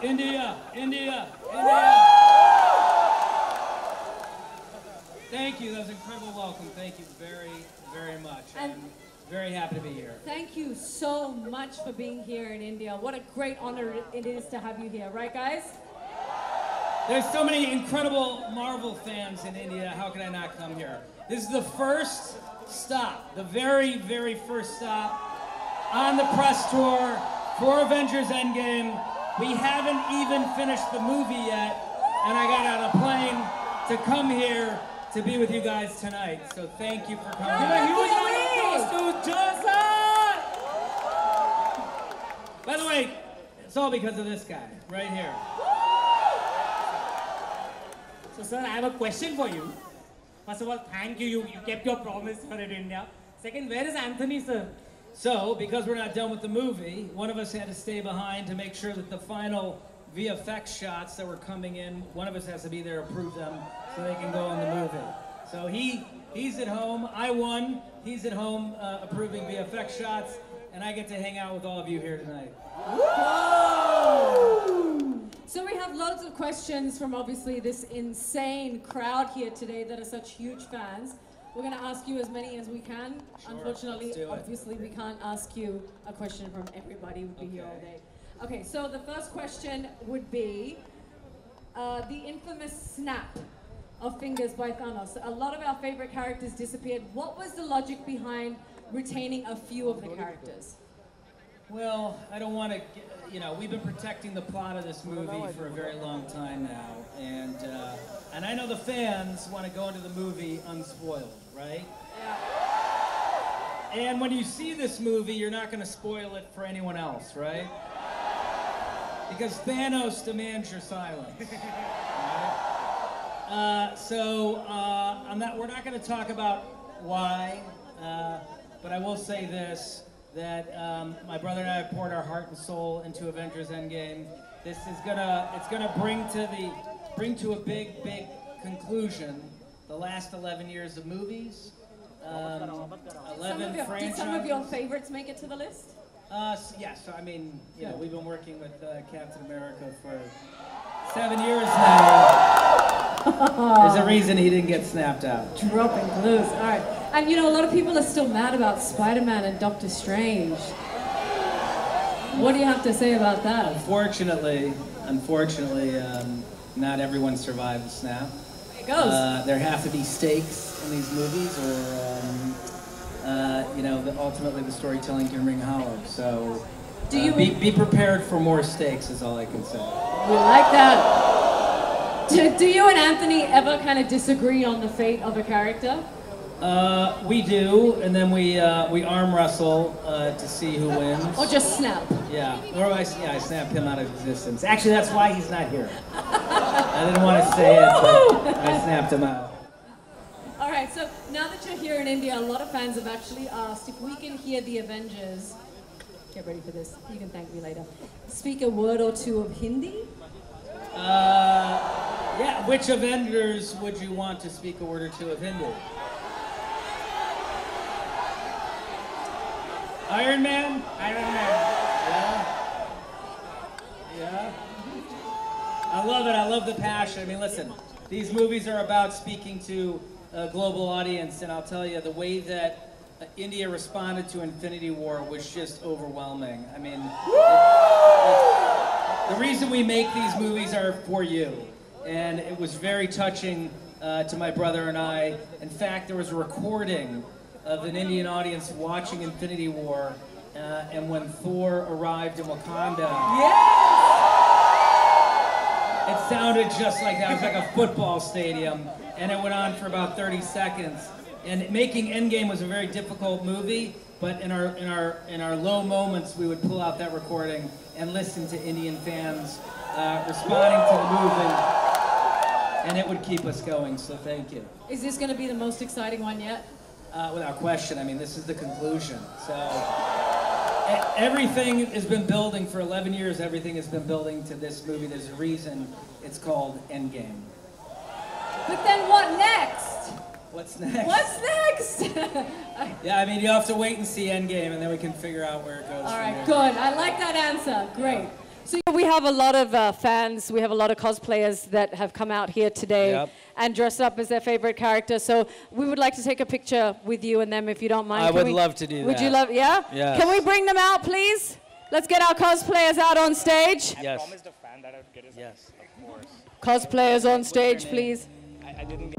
India, India, India. Thank you. That was an incredible welcome. Thank you very, very much. I'm very happy to be here. Thank you so much for being here in India. What a great honor it is to have you here, right, guys? There's so many incredible Marvel fans in India. How could I not come here? This is the first stop, the very, very first stop on the press tour for Avengers Endgame. We haven't even finished the movie yet, and I got on a plane to come here to be with you guys tonight. So thank you for coming. Give a huge round of applause to Johnson! By the way, it's all because of this guy right here. So sir, I have a question for you. First of all, thank you. You kept your promise here in India. Second, where is Anthony, sir? So, because we're not done with the movie, one of us had to stay behind to make sure that the final VFX shots that were coming in, one of us has to be there to approve them so they can go in the movie. So he's at home, I won, he's at home approving VFX shots, and I get to hang out with all of you here tonight. Whoa! So we have loads of questions from obviously this insane crowd here today that are such huge fans. We're going to ask you as many as we can. Sure, Unfortunately, obviously, we can't ask you a question from everybody. We'd be here all day. Okay, so the first question would be the infamous snap of fingers by Thanos. A lot of our favorite characters disappeared. What was the logic behind retaining a few of the characters? Well, I don't want to, we've been protecting the plot of this movie for a very long time now, and I know the fans want to go into the movie unspoiled, right? Yeah. And when you see this movie, you're not going to spoil it for anyone else, right? Because Thanos demands your silence. Right? We're not going to talk about why, but I will say this. That my brother and I have poured our heart and soul into Avengers Endgame. This is it's gonna bring to a big conclusion the last 11 years of movies, 11 franchises. Did some of your favorites make it to the list? Yes, I mean, we've been working with Captain America for 7 years now. There's a reason he didn't get snapped out. Dropping clues. All right. And a lot of people are still mad about Spider-Man and Doctor Strange. What do you have to say about that? Unfortunately, not everyone survived the snap. It goes. There have to be stakes in these movies, or ultimately the storytelling can ring hollow. So, be prepared for more stakes. Is all I can say. We like that. Do you and Anthony ever kind of disagree on the fate of a character? We do, and then we arm wrestle to see who wins. Or just snap. Yeah, or I snap him out of existence. Actually, that's why he's not here. I didn't want to say it, but I snapped him out. All right, so now that you're here in India, a lot of fans have actually asked if we can hear the Avengers. Get ready for this. You can thank me later. Speak a word or two of Hindi. Yeah. Which Avengers would you want to speak a word or two of Hindi? Iron Man? Iron Man. Yeah. I love it. I love the passion. I mean, listen, these movies are about speaking to a global audience, and I'll tell you, the way that India responded to Infinity War was just overwhelming. I mean, the reason we make these movies are for you, and it was very touching to my brother and I. In fact, there was a recording of an Indian audience watching Infinity War, and when Thor arrived in Wakanda, it sounded just like that. It was like a football stadium, and it went on for about 30 seconds. And making Endgame was a very difficult movie, but in our low moments, we would pull out that recording and listen to Indian fans responding to the movie, and it would keep us going. So thank you. Is this going to be the most exciting one yet? Without question. I mean, this is the conclusion. So everything has been building for 11 years. Everything has been building to this movie. There's a reason it's called Endgame. But then what next? What's next? What's next? Yeah, I mean, you have to wait and see Endgame, and then we can figure out where it goes. All right, good. I like that answer. Great. So we have a lot of fans, we have a lot of cosplayers that have come out here today and dressed up as their favorite character. So we would like to take a picture with you and them if you don't mind. I would love to do that. Would you love, yeah? Yes. Can we bring them out, please? Let's get our cosplayers out on stage. Yes. I promised a fan that I would get his Yes. Of course. Cosplayers on stage, please. I didn't get...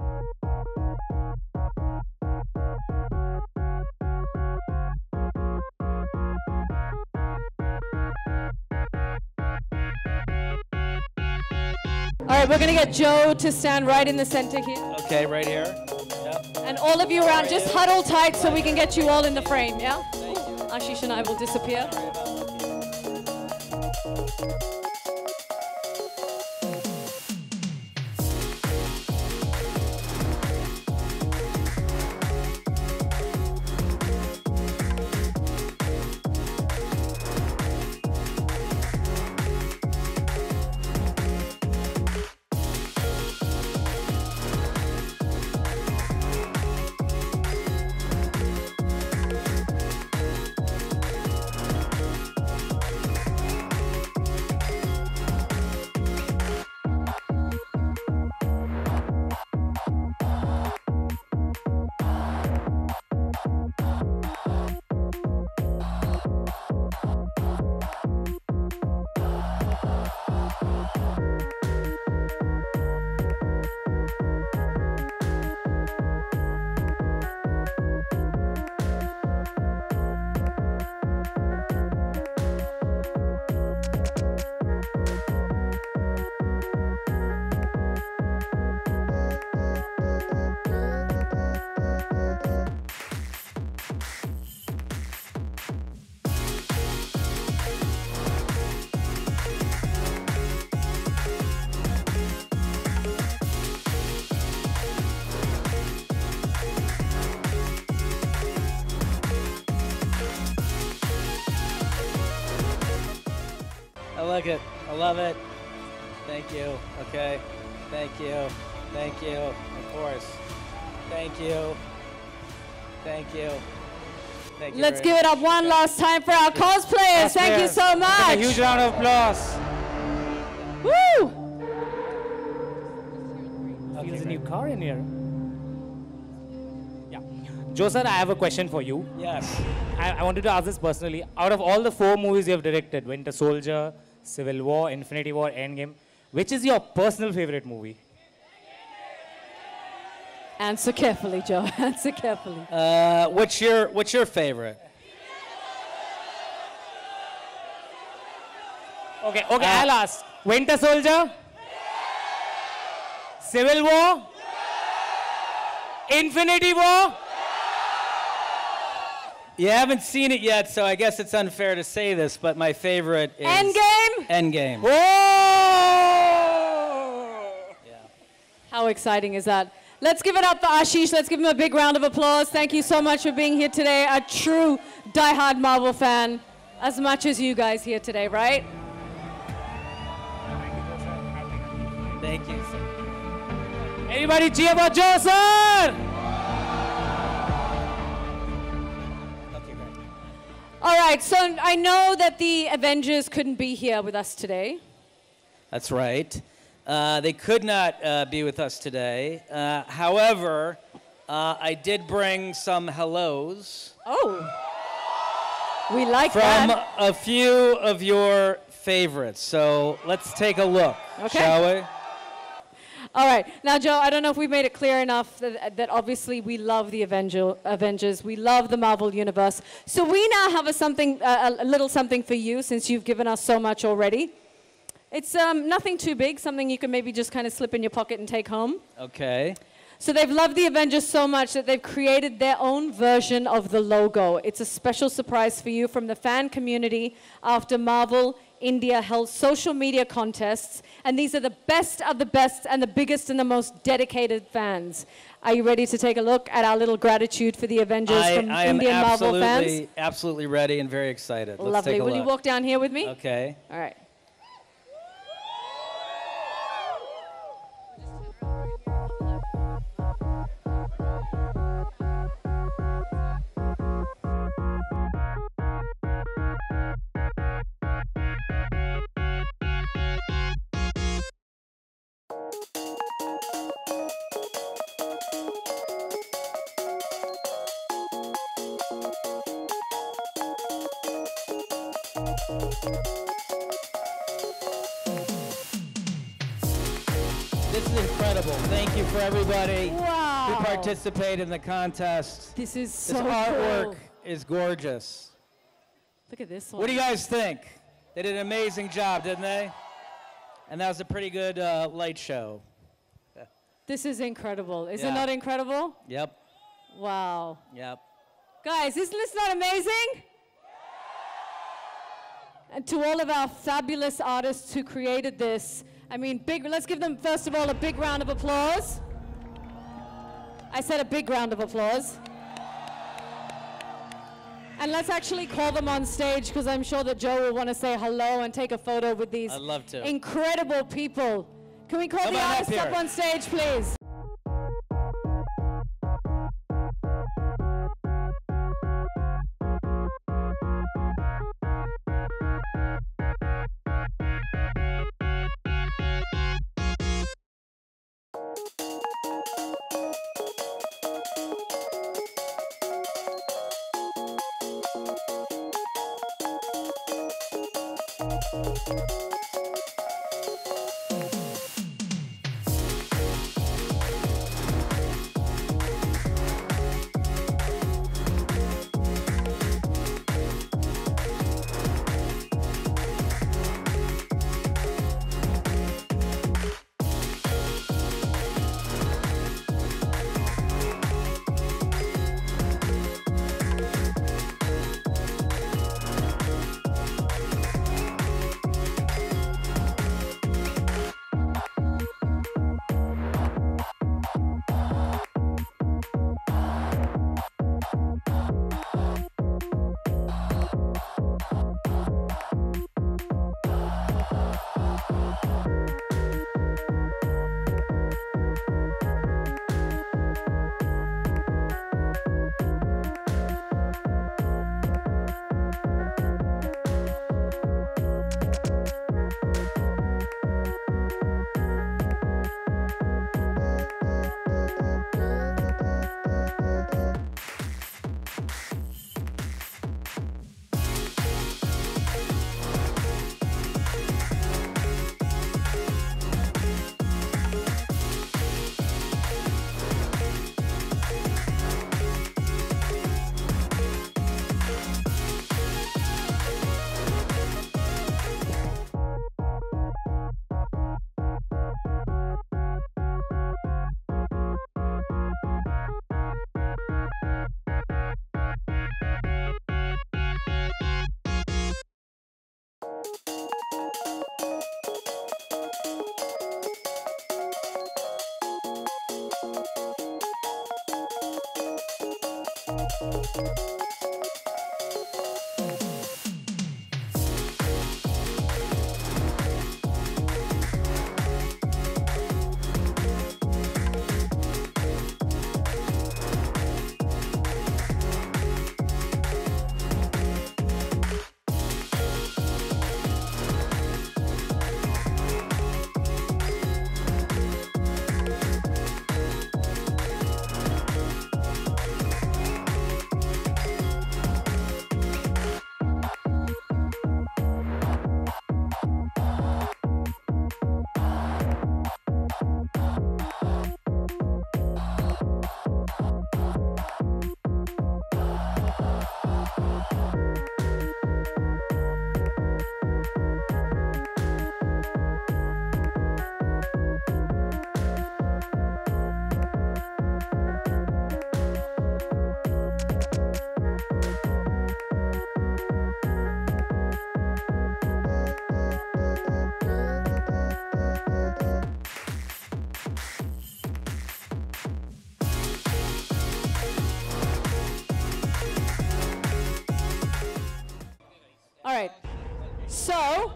All right, we're going to get Joe to stand right in the center here. Okay, right here. Yep. And all of you around, just huddle tight so we can get you all in the frame, yeah? Ashish and I will disappear. I like it. I love it. Thank you. Okay. Thank you. Thank you. Of course. Thank you. Thank you. Thank you. Let's give it up one last time for our cosplayers. Thank you so much. A huge round of applause. Woo! Feels a new car in here. Yeah. Joe sir, I have a question for you. Yes. I wanted to ask this personally. Out of all the 4 movies you have directed, Winter Soldier, Civil War, Infinity War, Endgame, which is your personal favorite movie? Answer carefully, Joe. Answer carefully. What's your favorite? Okay, I'll ask. Winter Soldier? Civil War? Infinity War? You haven't seen it yet, so I guess it's unfair to say this, but my favorite is Endgame? Endgame. Whoa! Yeah. How exciting is that? Let's give it up for Ashish. Let's give him a big round of applause. Thank you so much for being here today. A true diehard Marvel fan, as much as you guys here today, right? Thank you. Everybody cheer for Joe sir! Okay, great. All right, so I know that the Avengers couldn't be here with us today. That's right. They could not be with us today. However, I did bring some hellos. Oh, we like from that. a few of your favorites. So let's take a look, shall we? All right. Now, Joe, I don't know if we've made it clear enough that obviously we love the Avengers. We love the Marvel Universe. So we now have a little something for you since you've given us so much already. It's nothing too big, something you can maybe just kind of slip in your pocket and take home. Okay. So they've loved the Avengers so much that they've created their own version of the logo. It's a special surprise for you from the fan community after Marvel India held social media contests. And these are the best of the best and the biggest and the most dedicated fans. Are you ready to take a look at our little gratitude for the Avengers from Indian Marvel fans? I am absolutely ready and very excited. Let's Lovely. take a Will look. you walk down here with me? Okay. All right. This is incredible. Thank you for everybody Wow. who participated in the contest. This is so This artwork cool. is gorgeous. Look at this one. What do you guys think? They did an amazing job, didn't they? And that was a pretty good light show. This is incredible. Is it Yeah. not incredible? Yep, Wow. yep. Guys, isn't this not amazing? And to all of our fabulous artists who created this, I mean, let's give them, first of all, a big round of applause. I said a big round of applause. And let's actually call them on stage, because I'm sure that Joe will want to say hello and take a photo with these I'd love to. incredible people. Can we call Come the on up artists up here. on stage, please? All right. So,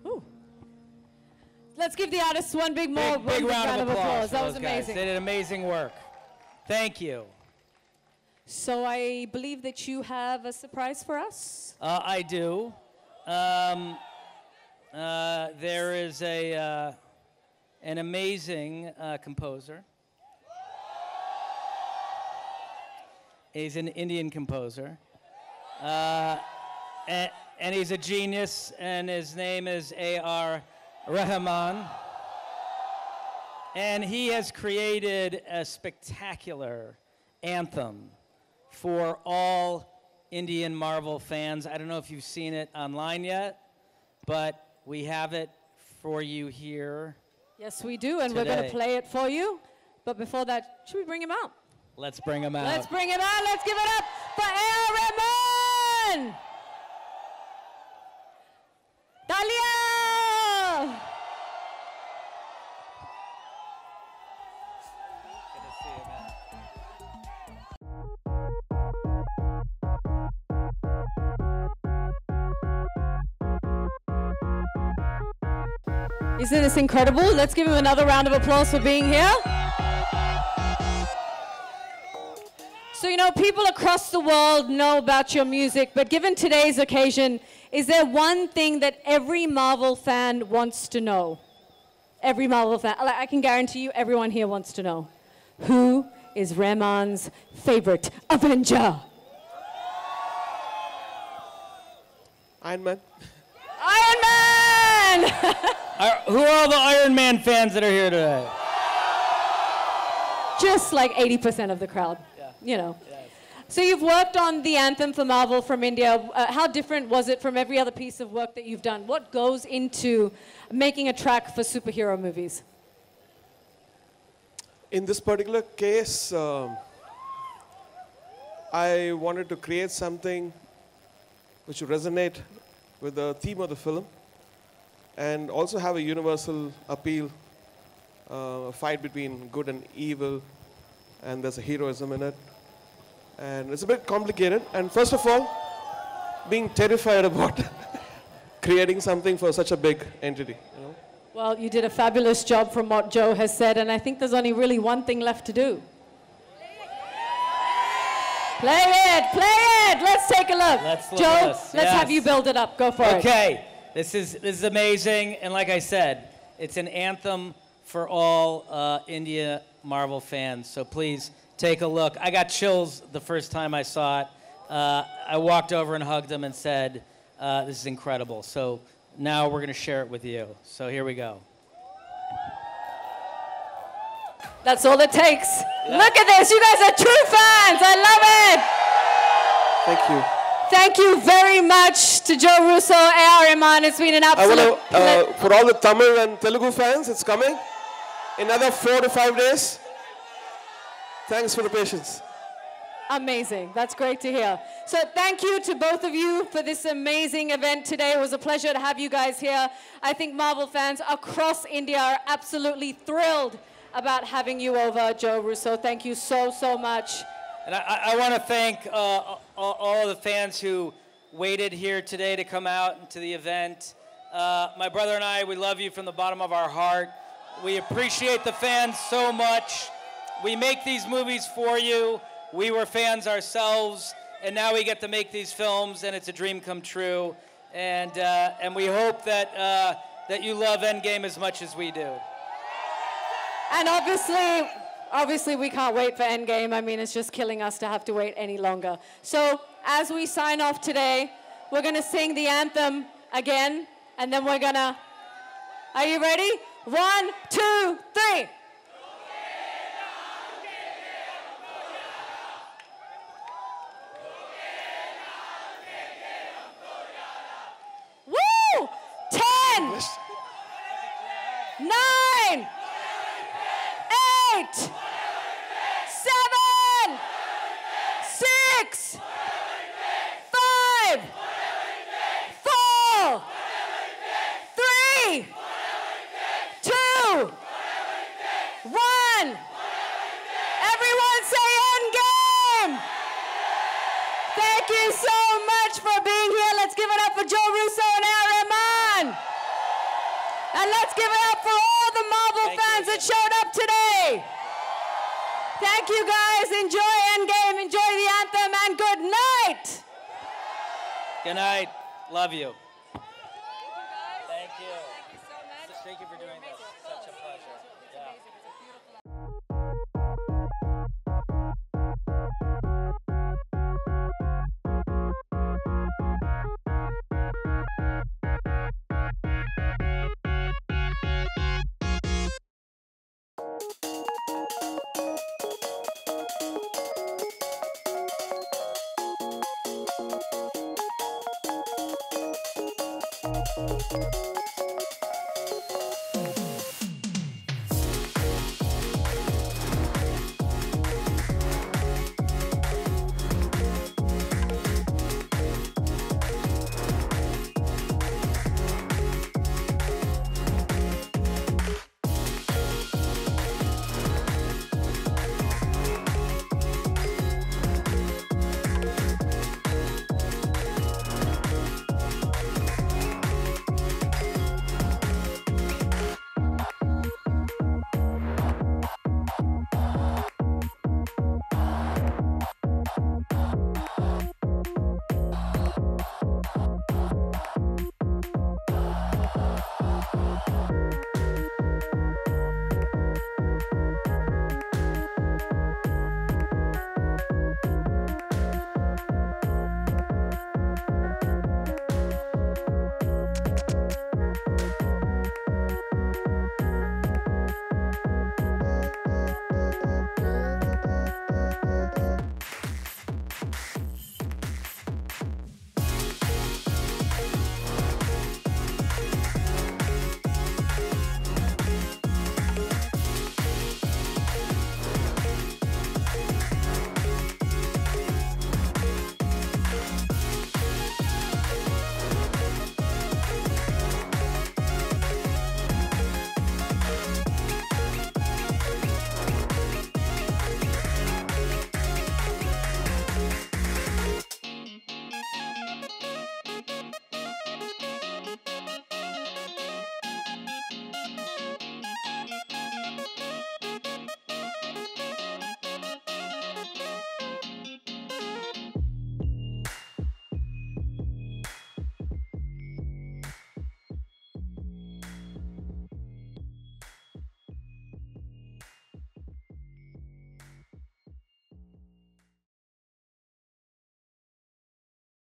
ooh. Let's give the artists one big round of applause. That for was those guys. amazing. They did amazing work. Thank you. So I believe that you have a surprise for us. I do. There is an amazing composer. He's an Indian composer. And he's a genius, and his name is AR Rahman. And he has created a spectacular anthem for all Indian Marvel fans. I don't know if you've seen it online yet, but we have it for you here. Yes, we do, and today. We're going to play it for you. But before that, should we bring him out? Let's bring him out. Let's bring him out. Let's give it up for AR Rahman! Talia! Good to see you, man. Isn't this incredible? Let's give him another round of applause for being here. So, you know, people across the world know about your music, but given today's occasion, is there one thing that every Marvel fan wants to know? Every Marvel fan. I can guarantee you everyone here wants to know. Who is Rahman's favorite Avenger? Iron Man. Iron Man! Who are all the Iron Man fans that are here today? Just like 80% of the crowd, you know. Yes. So you've worked on the anthem for Marvel from India. How different was it from every other piece of work that you've done? What goes into making a track for superhero movies? In this particular case, I wanted to create something which would resonate with the theme of the film and also have a universal appeal, a fight between good and evil, and there's a heroism in it. And it's a bit complicated. And first of all, being terrified about creating something for such a big entity. You know? Well, you did a fabulous job from what Joe has said, and I think there's only really one thing left to do. Play it, play it. Let's take a look. Joe, let's have you build it up. Go for it. Okay, this is amazing, and like I said, it's an anthem for all India Marvel fans. So please take a look. I got chills the first time I saw it. I walked over and hugged him and said, "This is incredible." So now we're going to share it with you. So here we go. That's all it takes. Yeah. Look at this. You guys are true fans. I love it. Thank you. Thank you very much to Joe Russo, AR Rahman. It's been an absolute pleasure. For all the Tamil and Telugu fans, it's coming in another 4 to 5 days. Thanks for the patience. Amazing. That's great to hear. So thank you to both of you for this amazing event today. It was a pleasure to have you guys here. I think Marvel fans across India are absolutely thrilled about having you over, Joe Russo. Thank you so, so much. And I want to thank all of the fans who waited here today to come out to the event. My brother and I, we love you from the bottom of our heart. We appreciate the fans so much. We make these movies for you. We were fans ourselves, and now we get to make these films, and it's a dream come true. And we hope that you love Endgame as much as we do. And obviously we can't wait for Endgame. I mean, it's just killing us to have to wait any longer. So as we sign off today, we're going to sing the anthem again, and then we're going to... Are you ready? 1, 2, 3. Woo! 10, 9, 8, 7, 6, 5, 4, 3, 2, 1. Everyone say Endgame! Thank you so much for being here. Let's give it up for Joe Russo and AR Rahman. And let's give it up for all the Marvel fans that showed up today. Thank you guys. Enjoy Endgame, enjoy the anthem, and good night. Good night. Love you. Thank you. Thank you so much. Thank you for doing this. Such a pleasure. Yeah.